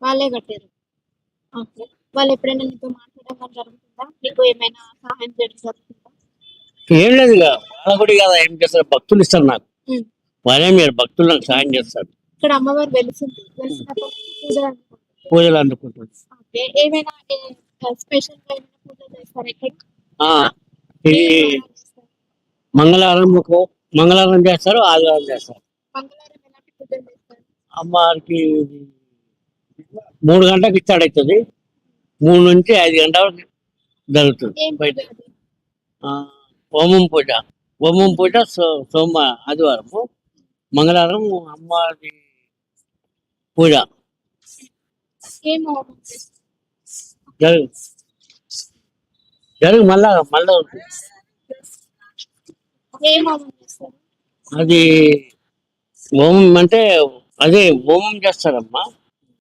వాళ్ళే కట్టారు. ఓకే. వాళ్ళు ఎప్పుడైనా నీతో మాట్లాడడం గాని జరుగుతుందా? నీకు ఏమైనా సహాయం చేయడం జరుగుతుందా? ఏం లేదు ఇక వాళ్ళ కూడా కదా ఏం చేస్తారు, భక్తులు ఇస్తారు నాకు. హ్మ్. వాళ్ళే మీరు భక్తులు నాకు సాయం చేస్తారు, ఇక్కడ అమ్మవారు వెలిసింది. వెలిసినప్పుడు పూజలు అందుకుంటారు. పూజలు అందుకుంటారు. ఓకే. ఏమైనా స్పెషల్‌గా ఏమైనా పూజలు చేస్తారా ఇక్కడ? ఆ, ఇది ఏ వారాలు చేస్తారు? మంగళవారం మంగళవారం చేస్తారు, ఆదివారం చేస్తారు. మంగళవారం ఎలాంటి పూజలు చేస్తారు? అమ్మవారికి 3 గంటలకు ఇచ్చాడు అవుతుంది, 3 నుంచి 5 గంటల వరకు జరుగుతుంది ఏం పూజ బయట. అది? ఆ, హోమం పూజ. హోమం పూజ ఆదివారము, మంగళవారం అమ్మవారి పూజ ఏం హోమం చేస్తారు? జరుగు జరుగు మళ్ళా అవుతుంది. ఏం హోమం చేస్తారు? అది హోమం అంటే అదే హోమం చేస్తారమ్మా.